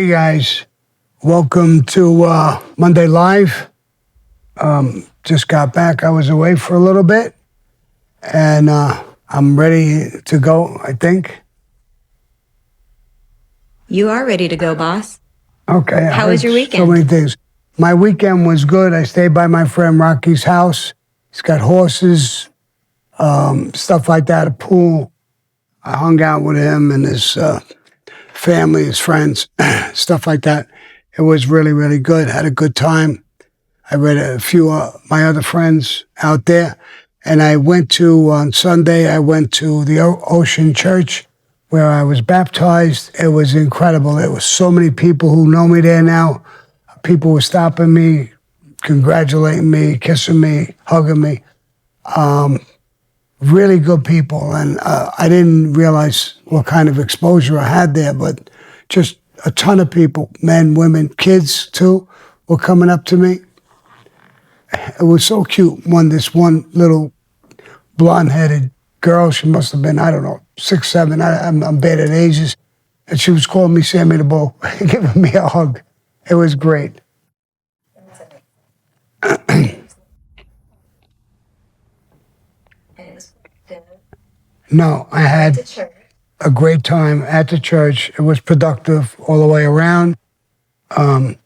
Hey guys, welcome to Monday Live. Just got back. I was away for a little bit, and I'm ready to go, I think. You are ready to go, boss. Okay. How was your weekend? So many things. My weekend was good. I stayed by my friend Rocky's house. He's got horses, stuff like that, a pool. I hung out with him and his family, his friends, stuff like that. It was really, really good. Had a good time. I read a few of my other friends out there. And on Sunday, I went to the Ocean Church where I was baptized. It was incredible. There were so many people who know me there now. People were stopping me, congratulating me, kissing me, hugging me. Really good people. And I didn't realize what kind of exposure I had there, but just a ton of people, men, women, kids too, were coming up to me. It was so cute. This one little blonde-headed girl, she must have been, I don't know, 6, 7, I'm bad at ages. And she was calling me Sammy the Bull, giving me a hug. It was great. No, I had a great time at the church. It was productive all the way around. Not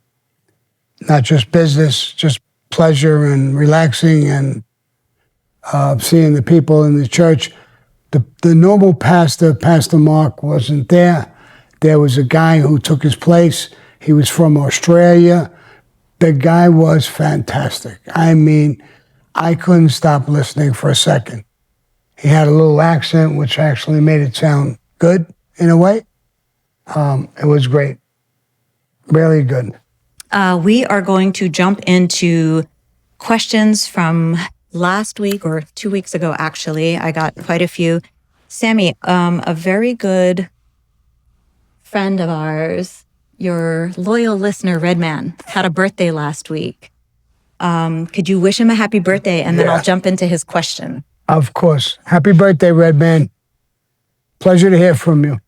just business, just pleasure and relaxing and seeing the people in the church. The normal pastor, Pastor Mark, wasn't there. There was a guy who took his place. He was from Australia. The guy was fantastic. I mean, I couldn't stop listening for a second. He had a little accent, which actually made it sound good in a way. It was great. Really good. We are going to jump into questions from last week or 2 weeks ago, actually. I got quite a few. Sammy, a very good friend of ours, your loyal listener, Redman, had a birthday last week. Could you wish him a happy birthday? And then I'll jump into his question. Of course. Happy birthday, Redman. Pleasure to hear from you.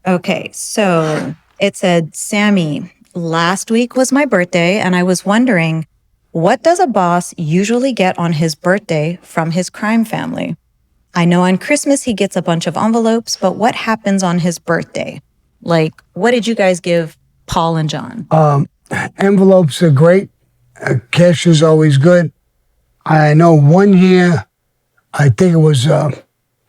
Okay, so it said, Sammy, last week was my birthday, and I was wondering, what does a boss usually get on his birthday from his crime family? I know on Christmas he gets a bunch of envelopes, but what happens on his birthday? Like, what did you guys give Paul and John? Envelopes are great. Cash is always good. I know one year, I think it was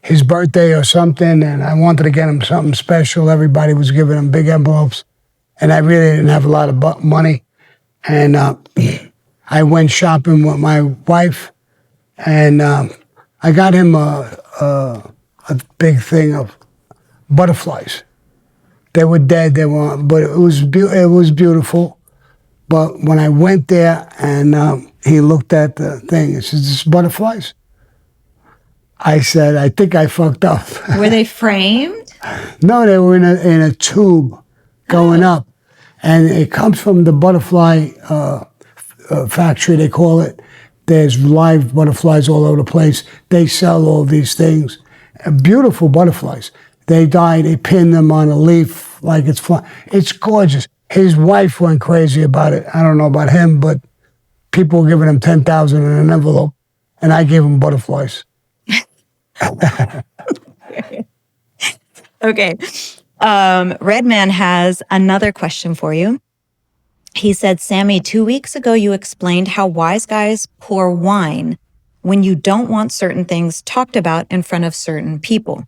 his birthday or something, and I wanted to get him something special. Everybody was giving him big envelopes, and I really didn't have a lot of money. And I went shopping with my wife, and I got him a big thing of butterflies. They were dead, but it was beautiful. But when I went there and he looked at the thing, he says, "This is butterflies?" I said, "I think I fucked up." Were they framed? No, they were in a tube going up. And it comes from the butterfly factory, they call it. There's live butterflies all over the place. They sell all these things. Beautiful butterflies. They die, they pin them on a leaf like it's flying. It's gorgeous. His wife went crazy about it. I don't know about him, but people were giving him $10,000 in an envelope, and I gave him butterflies. Okay. Redman has another question for you. He said, Sammy, 2 weeks ago, you explained how wise guys pour wine when you don't want certain things talked about in front of certain people.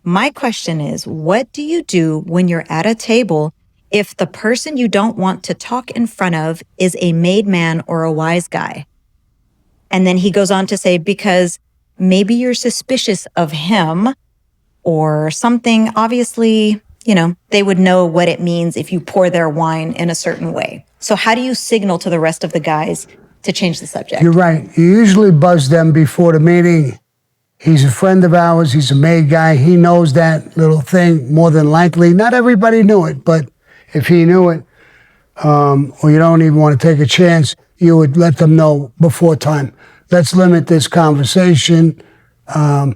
My question is, what do you do when you're at a table if the person you don't want to talk in front of is a made man or a wise guy? And then he goes on to say, because maybe you're suspicious of him or something. Obviously, they would know what it means if you pour their wine in a certain way. So how do you signal to the rest of the guys to change the subject? You're right. You usually buzz them before the meeting. He's a friend of ours. He's a made guy. He knows that little thing more than likely. Not everybody knew it, but if he knew it, or you don't even want to take a chance, you would let them know before time. Let's limit this conversation. I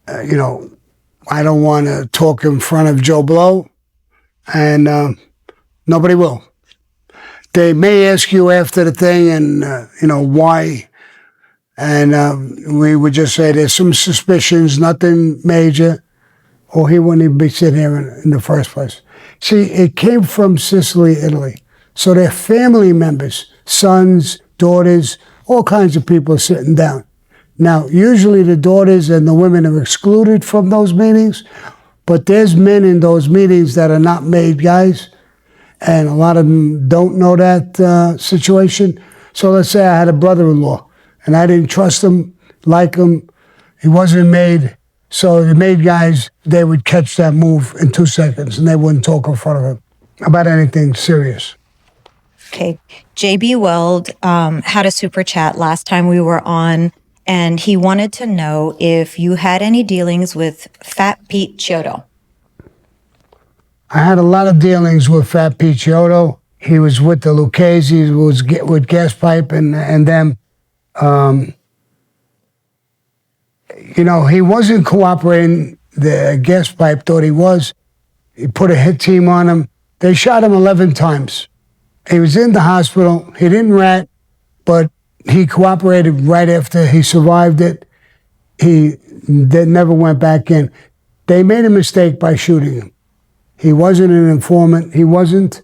don't want to talk in front of Joe Blow. and nobody will. They may ask you after the thing and, why. And we would just say there's some suspicions, nothing major, or he wouldn't even be sitting here in the first place. See, it came from Sicily, Italy. So their family members, sons, daughters, all kinds of people are sitting down. Now, usually the daughters and the women are excluded from those meetings, but there's men in those meetings that are not made guys, and a lot of them don't know that situation. So let's say I had a brother-in-law, and I didn't trust him, like him. He wasn't made. So the made guys, they would catch that move in 2 seconds, and they wouldn't talk in front of him about anything serious. Okay. JB Weld had a super chat last time we were on, and he wanted to know if you had any dealings with Fat Pete Choto. I had a lot of dealings with Fat Pete Choto. He was with the Lucchese's, he was with Gas Pipe and them. He wasn't cooperating. The Gas Pipe thought he was. He put a hit team on him. They shot him 11 times. He was in the hospital. He didn't rat, but he cooperated right after he survived it. They never went back in. They made a mistake by shooting him. He wasn't an informant. He wasn't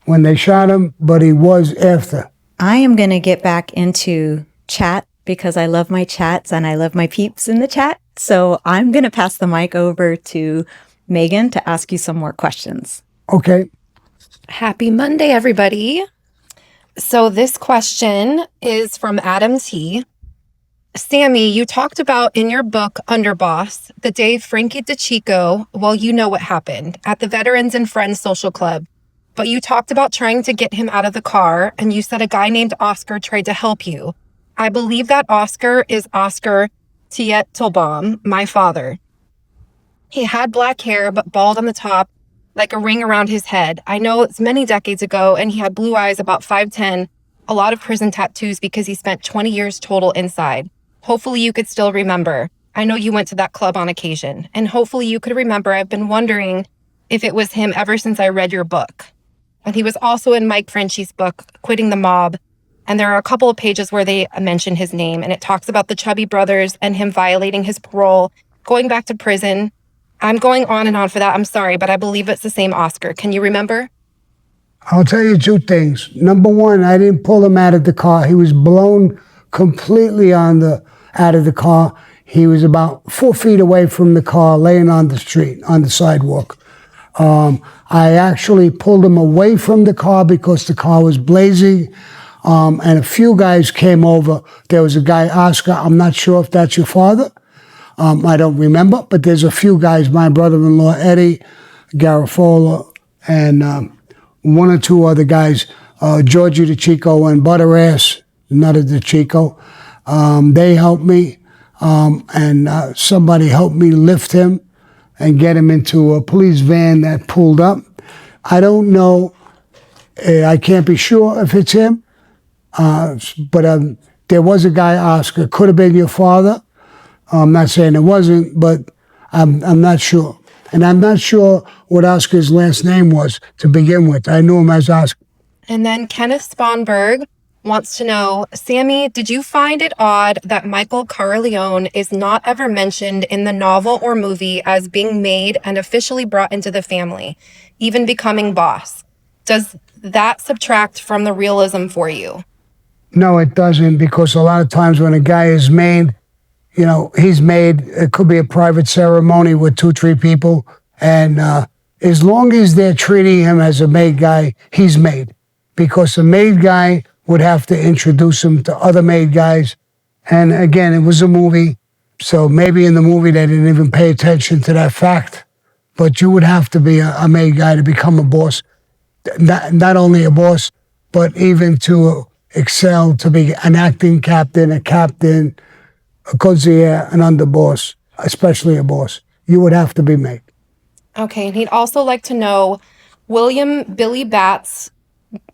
when they shot him, but he was after. I am going to get back into chat because I love my chats and I love my peeps in the chat. So I'm going to pass the mic over to Megan to ask you some more questions. Okay. Happy Monday, everybody. So this question is from Adam T. Sammy, you talked about in your book, Underboss, the day Frankie DeChico, well, you know what happened, at the Veterans and Friends Social Club. But you talked about trying to get him out of the car, and you said a guy named Oscar tried to help you. I believe that Oscar is Oscar Tietbomb, my father. He had black hair, but bald on the top, like a ring around his head. I know it's many decades ago, and he had blue eyes, about 5'10", a lot of prison tattoos because he spent 20 years total inside. Hopefully you could still remember. I know you went to that club on occasion, and hopefully you could remember. I've been wondering if it was him ever since I read your book. And he was also in Mike Frenchie's book, Quitting the Mob, and there are a couple of pages where they mention his name, and it talks about the Chubby brothers and him violating his parole, going back to prison. I'm going on and on for that. I'm sorry, but I believe it's the same Oscar. Can you remember? I'll tell you 2 things. Number one, I didn't pull him out of the car. He was blown completely out of the car. He was about 4 feet away from the car, laying on the street, on the sidewalk. I actually pulled him away from the car because the car was blazing, and a few guys came over. There was a guy, Oscar, I'm not sure if that's your father. I don't remember, but there's a few guys, my brother-in-law, Eddie, Garofalo, and 1 or 2 other guys, Georgie DeChico and Butterass, another DeChico. They helped me, and somebody helped me lift him and get him into a police van that pulled up. I don't know, I can't be sure if it's him, but there was a guy, Oscar, could have been your father. I'm not saying it wasn't, but I'm not sure. And I'm not sure what Oscar's last name was to begin with. I knew him as Oscar. And then Kenneth Sponberg wants to know, Sammy, did you find it odd that Michael Corleone is not ever mentioned in the novel or movie as being made and officially brought into the family, even becoming boss? Does that subtract from the realism for you? No, it doesn't, because a lot of times when a guy is made, he's made, it could be a private ceremony with 2, 3 people, and as long as they're treating him as a made guy, he's made. Because a made guy would have to introduce him to other made guys. And again, it was a movie, so maybe in the movie they didn't even pay attention to that fact. But you would have to be a made guy to become a boss. Not only a boss, but even to excel, to be an acting captain, a consigliere, an underboss, especially a boss. You would have to be made. Okay, and he'd also like to know, William Billy Batts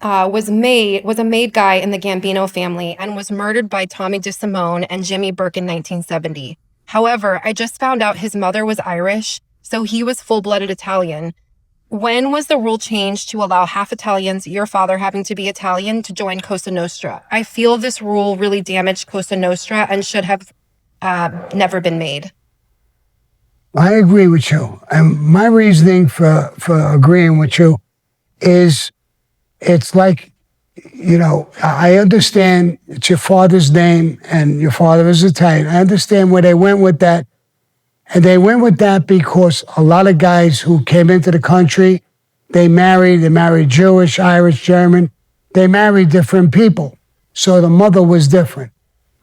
was a made guy in the Gambino family and was murdered by Tommy DeSimone and Jimmy Burke in 1970. However, I just found out his mother was Irish, so he was full-blooded Italian. When was the rule changed to allow half Italians, your father having to be Italian, to join Cosa Nostra? I feel this rule really damaged Cosa Nostra and should have never been made. I agree with you. And my reasoning for agreeing with you is it's like, I understand it's your father's name and your father is Italian. I understand where they went with that. And they went with that because a lot of guys who came into the country, they married Jewish, Irish, German. They married different people. So the mother was different.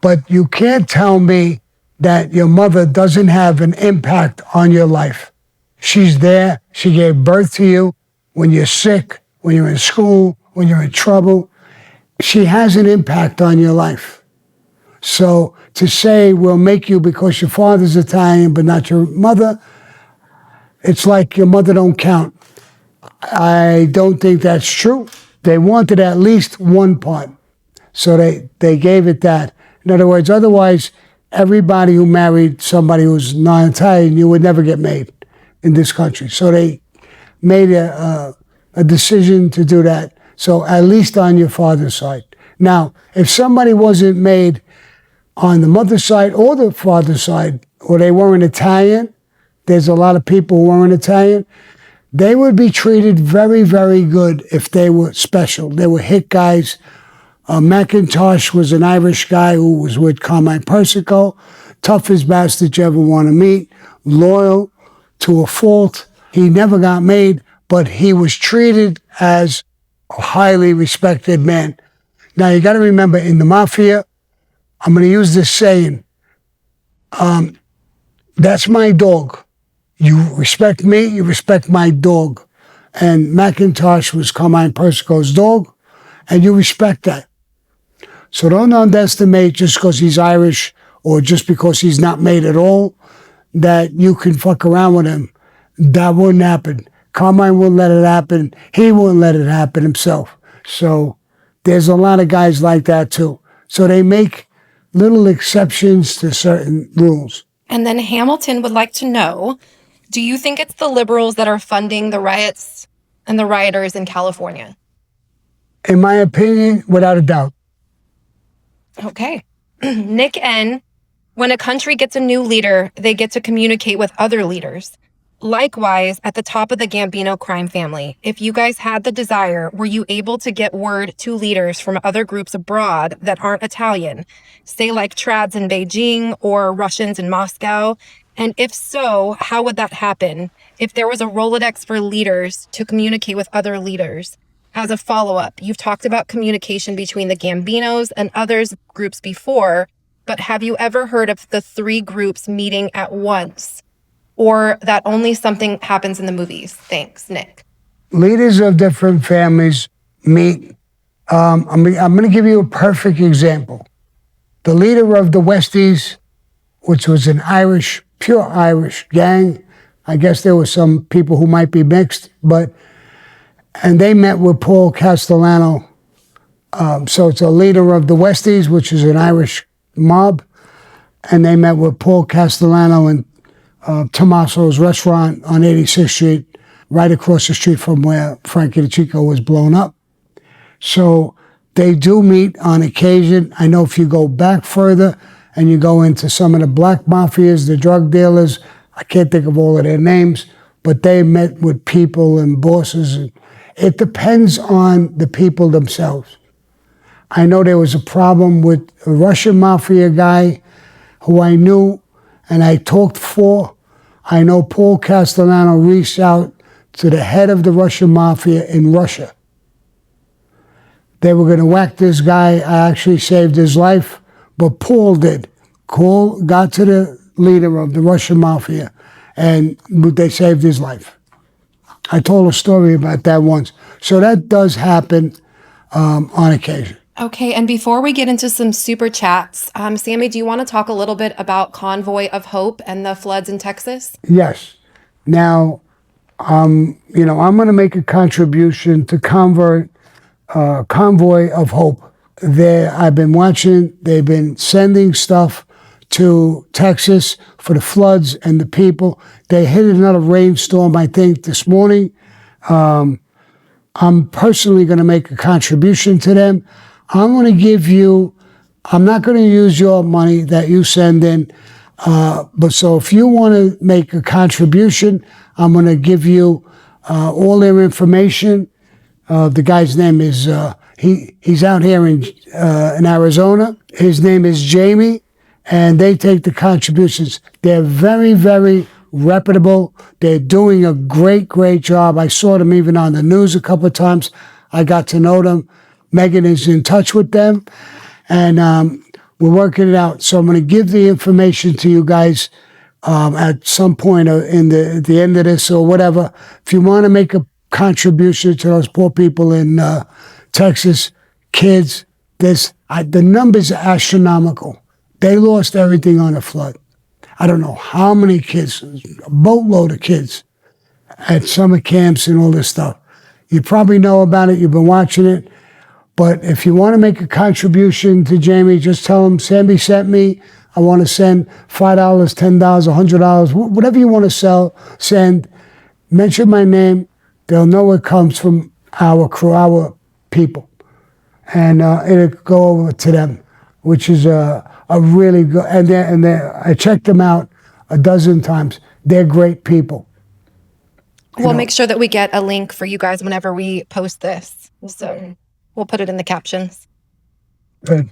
But you can't tell me that your mother doesn't have an impact on your life. She's there. She gave birth to you when you're sick, when you're in school, when you're in trouble. She has an impact on your life. So to say we'll make you because your father's Italian but not your mother, it's like your mother don't count. I don't think that's true. They wanted at least one part. So they gave it that. In other words, otherwise, everybody who married somebody who's non-Italian, you would never get made in this country. So they made a decision to do that. So at least on your father's side. Now, if somebody wasn't made on the mother's side or the father's side, or they weren't Italian, there's a lot of people who weren't Italian, they would be treated very, very good if they were special. They were hit guys. McIntosh was an Irish guy who was with Carmine Persico, toughest bastard you ever want to meet, loyal to a fault. He never got made, but he was treated as a highly respected man. Now, you got to remember, in the Mafia, I'm going to use this saying, that's my dog. You respect me, you respect my dog. And McIntosh was Carmine Persico's dog, and you respect that. So don't underestimate just because he's Irish or just because he's not made at all, that you can fuck around with him. That wouldn't happen. Carmine wouldn't let it happen. He wouldn't let it happen himself. So there's a lot of guys like that too. So they make little exceptions to certain rules. And then Hamilton would like to know, do you think it's the liberals that are funding the riots and the rioters in California? In my opinion, without a doubt. Okay. Nick N., when a country gets a new leader, they get to communicate with other leaders. Likewise, at the top of the Gambino crime family, if you guys had the desire, were you able to get word to leaders from other groups abroad that aren't Italian, say like trads in Beijing or Russians in Moscow? And if so, how would that happen if there was a Rolodex for leaders to communicate with other leaders? As a follow-up, you've talked about communication between the Gambinos and others groups before, but have you ever heard of the three groups meeting at once? Or that only something happens in the movies? Thanks, Nick. Leaders of different families meet. I'm going to give you a perfect example. The leader of the Westies, which was an Irish, pure Irish gang. I guess there were some people who might be mixed, and they met with Paul Castellano. So it's a leader of the Westies, which is an Irish mob, and they met with Paul Castellano in Tommaso's restaurant on 86th Street, right across the street from where Frankie the Chico was blown up. So they do meet on occasion. I know if you go back further and you go into some of the black mafias, the drug dealers, I can't think of all of their names, but they met with people and bosses. It depends on the people themselves. I know there was a problem with a Russian mafia guy who I knew and I talked for. I know Paul Castellano reached out to the head of the Russian mafia in Russia. They were going to whack this guy. I actually saved his life, but Paul did. Paul got to the leader of the Russian mafia, and they saved his life. I told a story about that once. So that does happen on occasion. Okay, and before we get into some super chats, Sammy, do you want to talk a little bit about Convoy of Hope and the floods in Texas? Yes. Now, I'm going to make a contribution to Convoy of Hope. I've been watching, they've been sending stuff to Texas for the floods and the people. They hit another rainstorm, I think, this morning. I'm personally going to make a contribution to them. I'm going to give you, I'm not going to use your money that you send in, but so if you want to make a contribution, I'm going to give you all their information. The guy's name is, he's out here in Arizona. His name is Jamie, and they take the contributions. They're very, very reputable. They're doing a great, great job. I saw them even on the news a couple of times. I got to know them. Megan is in touch with them, and we're working it out. So I'm going to give the information to you guys at some point in the end of this or whatever. If you want to make a contribution to those poor people in Texas, kids, the numbers are astronomical. They lost everything on the flood. I don't know how many kids, a boatload of kids at summer camps and all this stuff. You probably know about it. You've been watching it. But if you want to make a contribution to Jamie, just tell him, Sammy sent me. I want to send $5, $10, $100, whatever you want to send. Mention my name. They'll know it comes from our crew, our people. And it'll go over to them, which is a really good, and I checked them out a dozen times. They're great people. We'll make sure that we get a link for you guys whenever we post this. So we'll put it in the captions. Good.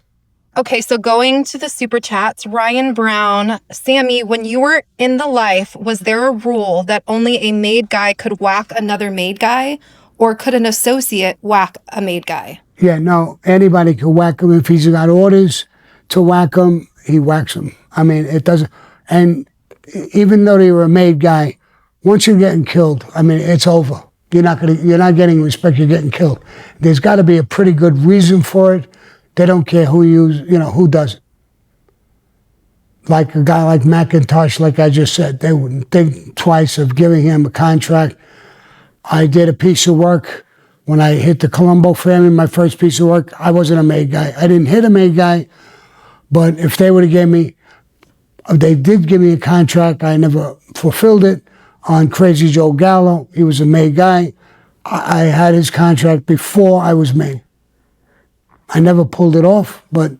Okay, so going to the super chats, Ryan Brown, Sammy, when you were in the life, was there a rule that only a made guy could whack another made guy, or could an associate whack a made guy? Yeah, no, anybody could whack him. If he's got orders to whack him, he whacks him. I mean, it doesn't, and even though they were a made guy, once you're getting killed, I mean, it's over. You're not getting respect, you're getting killed. There's got to be a pretty good reason for it. They don't care who does it. Like a guy like McIntosh, like I just said, they wouldn't think twice of giving him a contract. I did a piece of work when I hit the Colombo family, my first piece of work. I wasn't a made guy. I didn't hit a made guy, but if they would have they did give me a contract, I never fulfilled it. On Crazy Joe Gallo, he was a made guy. I had his contract before I was made. I never pulled it off, but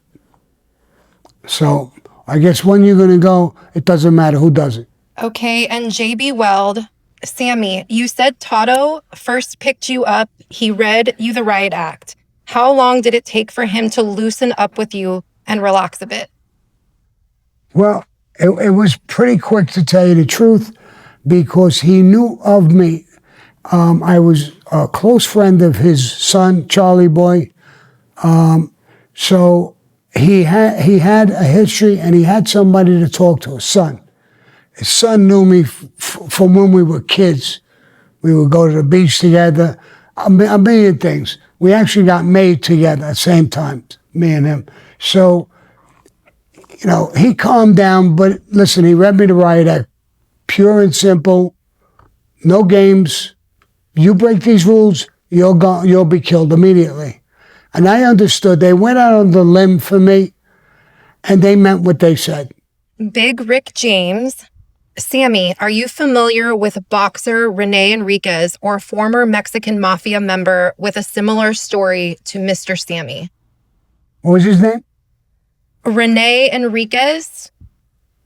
so I guess when you're going to go, it doesn't matter who does it. Okay, and JB Weld, Sammy, you said Toto first picked you up. He read you the Riot Act. How long did it take for him to loosen up with you and relax a bit? Well, it was pretty quick, to tell you the truth, because he knew of me. I was a close friend of his son, Charlie Boy. So he had a history, and he had somebody to talk to, his son. His son knew me from when we were kids. We would go to the beach together, a million things. We actually got made together at the same time, me and him. So, he calmed down, but listen, he read me the Riot Act, pure and simple, no games. You break these rules, you'll be killed immediately. And I understood. They went out on the limb for me, and they meant what they said. Big Rick James, Sammy, are you familiar with boxer Renee Enriquez, or former Mexican Mafia member with a similar story to Mr. Sammy? What was his name? Renee Enriquez,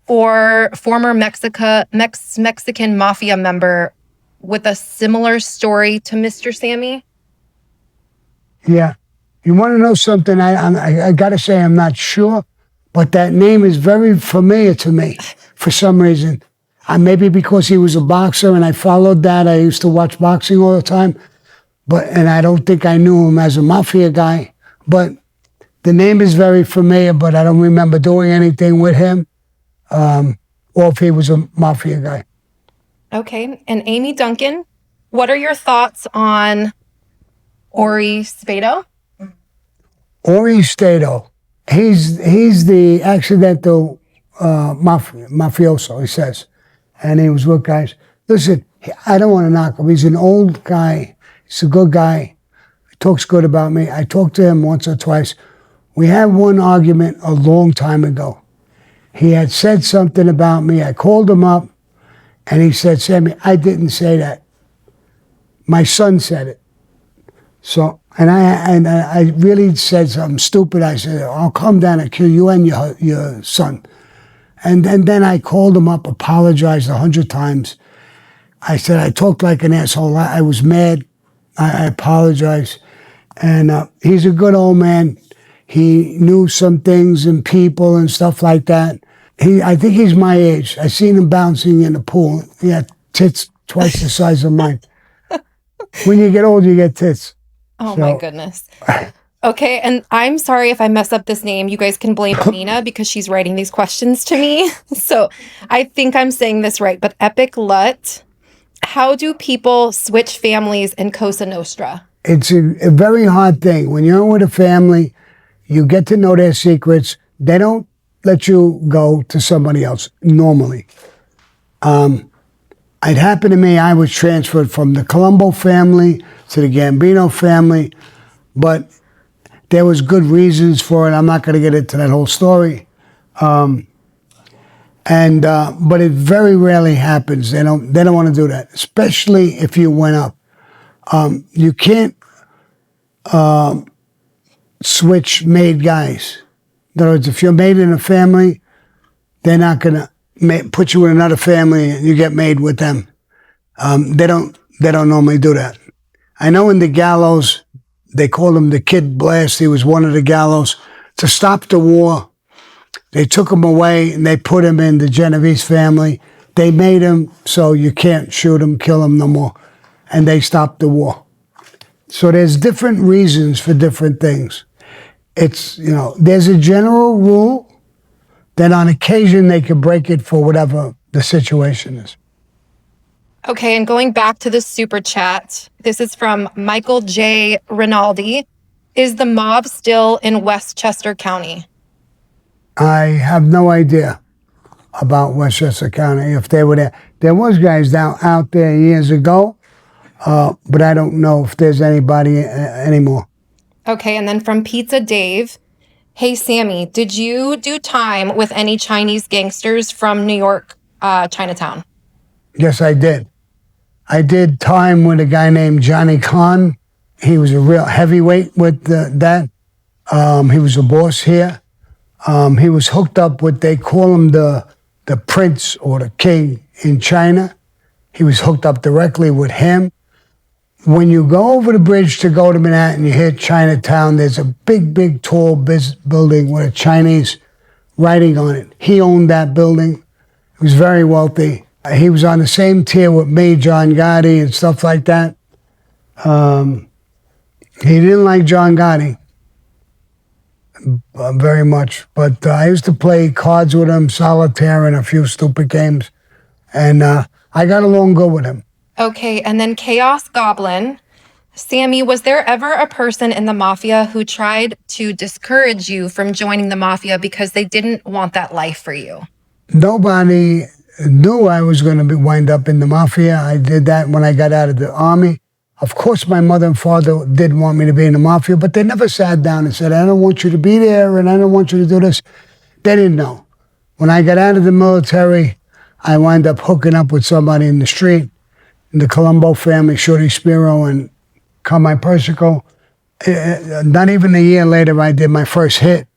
or former Mexican Mafia member with a similar story to Mr. Sammy? Yeah. You want to know something? I got to say I'm not sure, but that name is very familiar to me for some reason. Maybe because he was a boxer and I followed that. I used to watch boxing all the time, and I don't think I knew him as a Mafia guy. But the name is very familiar, but I don't remember doing anything with him, or if he was a Mafia guy. Okay. And Amy Duncan, what are your thoughts on Ori Spado? Ori Stato, he's the accidental mafioso, he says. And he was with guys. Listen, I don't want to knock him. He's an old guy. He's a good guy. He talks good about me. I talked to him once or twice. We had one argument a long time ago. He had said something about me. I called him up, and he said, Sammy, I didn't say that. My son said it. So, and I really said something stupid. I said, I'll come down and kill you and your son. And then I called him up, apologized 100 times. I said, I talked like an asshole. I was mad. I apologize. And he's a good old man. He knew some things and people and stuff like that. I think he's my age. I seen him bouncing in the pool. He had tits twice the size of mine. When you get old, you get tits. Oh, so, my goodness. Okay, and I'm sorry if I mess up this name. You guys can blame Nina because she's writing these questions to me. So I think I'm saying this right, but Epic Lut, how do people switch families in Cosa Nostra? It's a very hard thing. When you're with a family, you get to know their secrets. They don't let you go to somebody else normally. It happened to me. I was transferred from the Colombo family to the Gambino family, but there was good reasons for it. I'm not going to get into that whole story. But it very rarely happens. They don't want to do that, especially if you went up. You can't switch made guys. In other words, if you're made in a family, they're not going to put you in another family and you get made with them. They don't normally do that. I know in the gallows, they called him the Kid Blast. He was one of the gallows. To stop the war, they took him away and they put him in the Genovese family. They made him so you can't shoot him, kill him no more. And they stopped the war. So there's different reasons for different things. It's, there's a general rule. Then on occasion, they could break it for whatever the situation is. Okay, and going back to the super chat, this is from Michael J. Rinaldi. Is the mob still in Westchester County? I have no idea about Westchester County, if they were there. There was guys out there years ago, but I don't know if there's anybody anymore. Okay, and then from Pizza Dave. Hey, Sammy, did you do time with any Chinese gangsters from New York, Chinatown? Yes, I did. I did time with a guy named Johnny Khan. He was a real heavyweight with that. He was a boss here. He was hooked up with, they call him the prince or the king in China. He was hooked up directly with him. When you go over the bridge to go to Manhattan, you hit Chinatown, there's a big, tall building with a Chinese writing on it. He owned that building. He was very wealthy. He was on the same tier with me, John Gotti, and stuff like that. He didn't like John Gotti very much, but I used to play cards with him, solitaire, and a few stupid games. And I got along good with him. Okay, and then Chaos Goblin. Sammy, was there ever a person in the mafia who tried to discourage you from joining the mafia because they didn't want that life for you? Nobody knew I was going to wind up in the mafia. I did that when I got out of the army. Of course, my mother and father didn't want me to be in the mafia, but they never sat down and said, I don't want you to be there and I don't want you to do this. They didn't know. When I got out of the military, I wound up hooking up with somebody in the street, in the Colombo family, Shorty Spiro and Carmine Persico. Not even a year later, I did my first hit.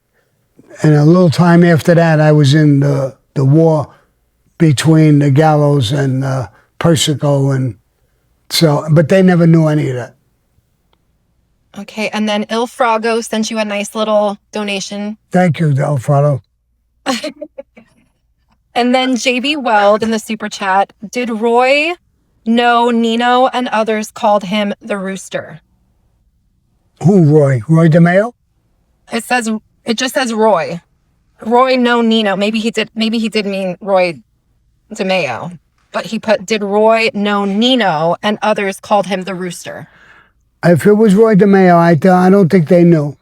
And a little time after that, I was in the war between the Gallows and Persico. And so, but they never knew any of that. Okay, and then Il Frago sent you a nice little donation. Thank you, Il Frago. And then JB Weld in the super chat, did Roy know Nino and others called him the Rooster? Who, Roy? Roy DeMeo? It just says Roy. Roy no Nino. Maybe he did mean Roy DeMeo. But he put, did Roy know Nino and others called him the Rooster? If it was Roy DeMeo, I don't think they knew.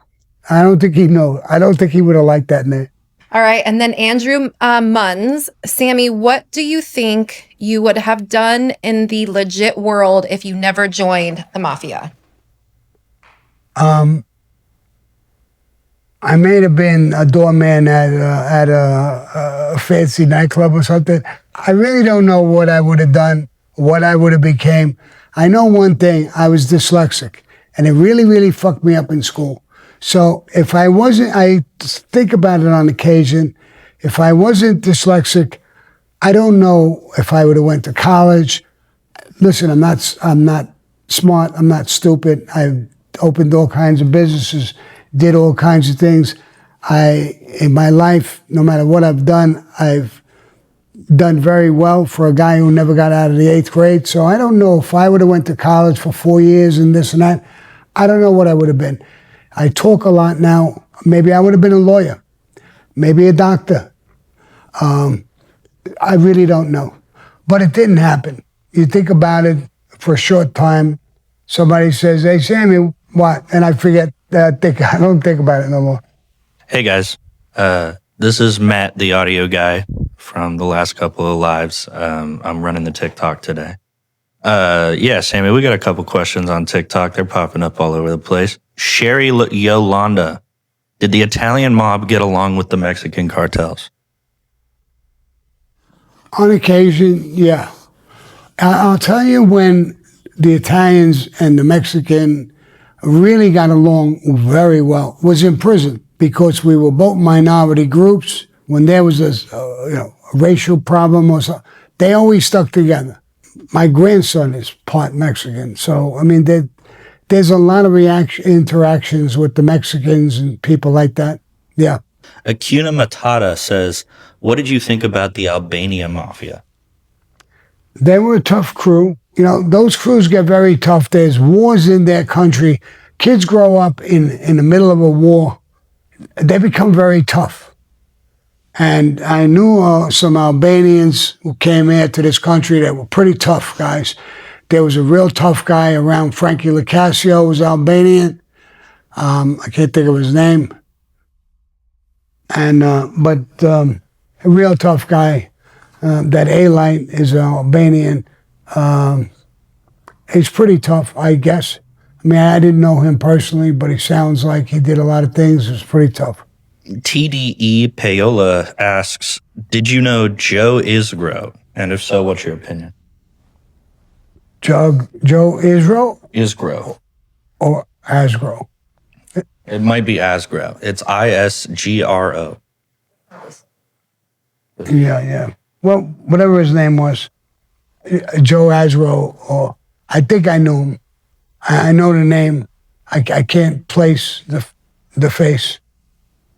I don't think he knew. I don't think he would have liked that name. All right. And then Andrew Munns. Sammy, what do you think you would have done in the legit world if you never joined the mafia? I may have been a doorman at a fancy nightclub or something. I really don't know what I would have done, what I would have became. I know one thing, I was dyslexic, and it really, really fucked me up in school. So if I wasn't, I think about it on occasion, if I wasn't dyslexic, I don't know if I would have went to college. Listen, I'm not smart, I'm not stupid. I've opened all kinds of businesses, did all kinds of things. In my life, no matter what I've done done very well for a guy who never got out of the 8th grade. So I don't know if I would have went to college for 4 years and this and that. I don't know what I would have been. I talk a lot now. Maybe I would have been a lawyer, maybe a doctor. I really don't know. But it didn't happen. You think about it for a short time. Somebody says, hey, Sammy, what? And I forget. I don't think about it no more. Hey, guys. This is Matt, the audio guy from the last couple of lives. I'm running the TikTok today. Yeah, Sammy, we got a couple questions on TikTok. They're popping up all over the place. Sherry Yolanda, did the Italian mob get along with the Mexican cartels? On occasion, yeah. I'll tell you when the Italians and the Mexican really got along very well was in prison, because we were both minority groups. When there was a racial problem or something, they always stuck together. My grandson is part Mexican, so I mean, there's a lot of interactions with the Mexicans and people like that. Yeah. Acuna Matata says, what did you think about the Albania Mafia? They were a tough crew. You know, those crews get very tough. There's wars in their country. Kids grow up in the middle of a war. They become very tough. And I knew some Albanians who came here to this country that were pretty tough guys. There was a real tough guy around, Frankie Lacasio was Albanian. I can't think of his name. And but a real tough guy. That A-Light is Albanian. He's pretty tough, I guess. I mean, I didn't know him personally, but he sounds like he did a lot of things. It's pretty tough. TDE Payola asks, did you know Joe Isgro? And if so, what's your opinion? Joe Isgro? Isgro. Or Asgro? It might be Asgro. It's ISGRO. Yeah. Well, whatever his name was, Joe Isgro, or I think I knew him. I know the name. I can't place the face,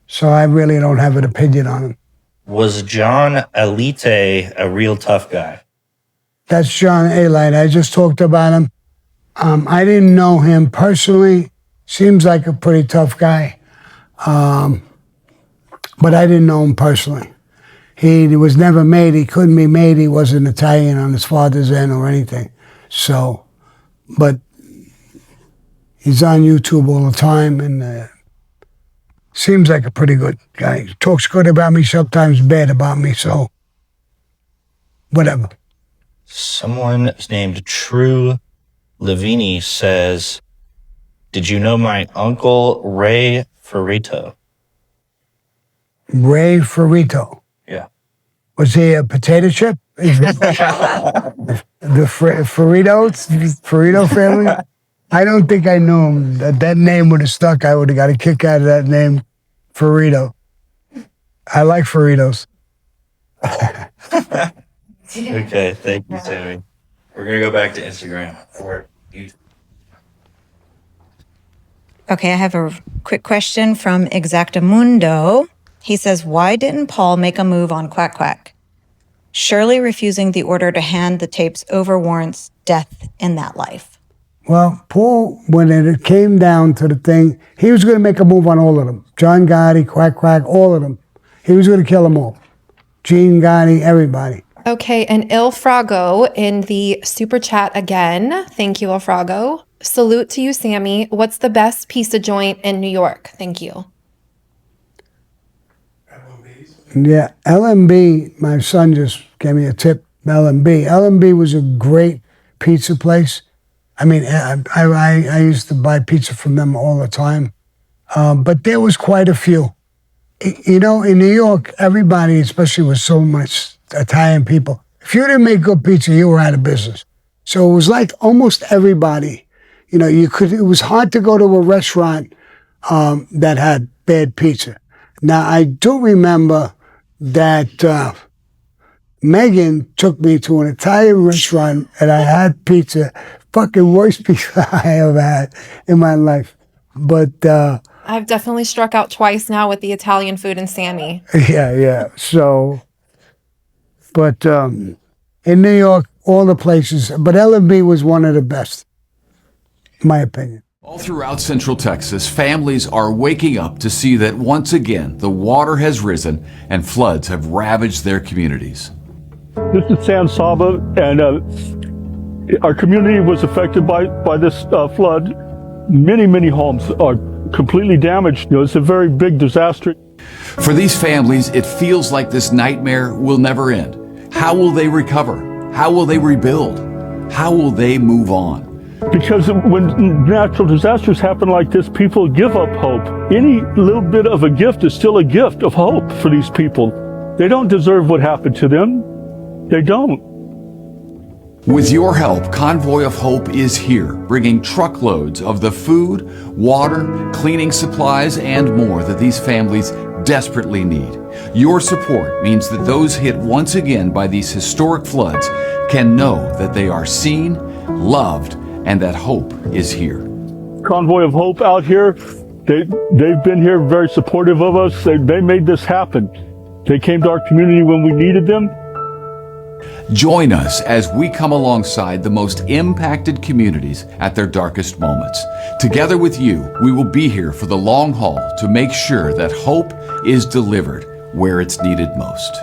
so I really don't have an opinion on him. Was John Elite a real tough guy? That's John A-Light. I just talked about him. I didn't know him personally. Seems like a pretty tough guy, but I didn't know him personally. He was never made. He couldn't be made. He wasn't Italian on his father's end or anything. So, but he's on YouTube all the time and seems like a pretty good guy. He talks good about me, sometimes bad about me. So, whatever. Someone named True Lavini says, did you know my uncle Ray Ferrito? Ray Ferrito. Yeah. Was he a potato chip? The Ferrito family? I don't think I knew him. That name would have stuck. I would have got a kick out of that name, Ferrito. I like Ferritos. Okay, thank you, Sammy. We're going to go back to Instagram. Or YouTube. Okay, I have a quick question from Exactamundo. He says, why didn't Paul make a move on QuackQuack? Surely refusing the order to hand the tapes over warrants death in that life. Well, Paul, when it came down to the thing, he was going to make a move on all of them. John Gotti, QuackQuack, all of them. He was going to kill them all. Gene Gotti, everybody. Okay, and Il Frago in the super chat again. Thank you, Il Frago. Salute to you, Sammy. What's the best pizza joint in New York? Thank you. Yeah, LMB, my son just gave me a tip, LMB. LMB was a great pizza place. I mean, I used to buy pizza from them all the time. But there was quite a few. You know, in New York, everybody, especially with so much Italian people, if you didn't make good pizza, you were out of business. So it was like almost everybody, you know, it was hard to go to a restaurant that had bad pizza. Now, I do remember that Megan took me to an Italian restaurant and I had pizza, fucking worst pizza I ever had in my life. But I've definitely struck out twice now with the Italian food and Sammy. yeah. So, but in New York, all the places, but L&B was one of the best, in my opinion. All throughout Central Texas, families are waking up to see that once again the water has risen and floods have ravaged their communities. This is San Saba, and our community was affected by this flood. Many homes are completely damaged. You know, it's a very big disaster. For these families, it feels like this nightmare will never end. How will they recover? How will they rebuild? How will they move on? Because when natural disasters happen like this, people give up hope. Any little bit of a gift is still a gift of hope for these people. They don't deserve what happened to them. They don't. With your help, Convoy of Hope is here, bringing truckloads of the food, water, cleaning supplies, and more that these families desperately need. Your support means that those hit once again by these historic floods can know that they are seen, loved, and that hope is here. Convoy of Hope out here, they've been here very supportive of us. They made this happen. They came to our community when we needed them. Join us as we come alongside the most impacted communities at their darkest moments. Together with you, we will be here for the long haul to make sure that hope is delivered where it's needed most.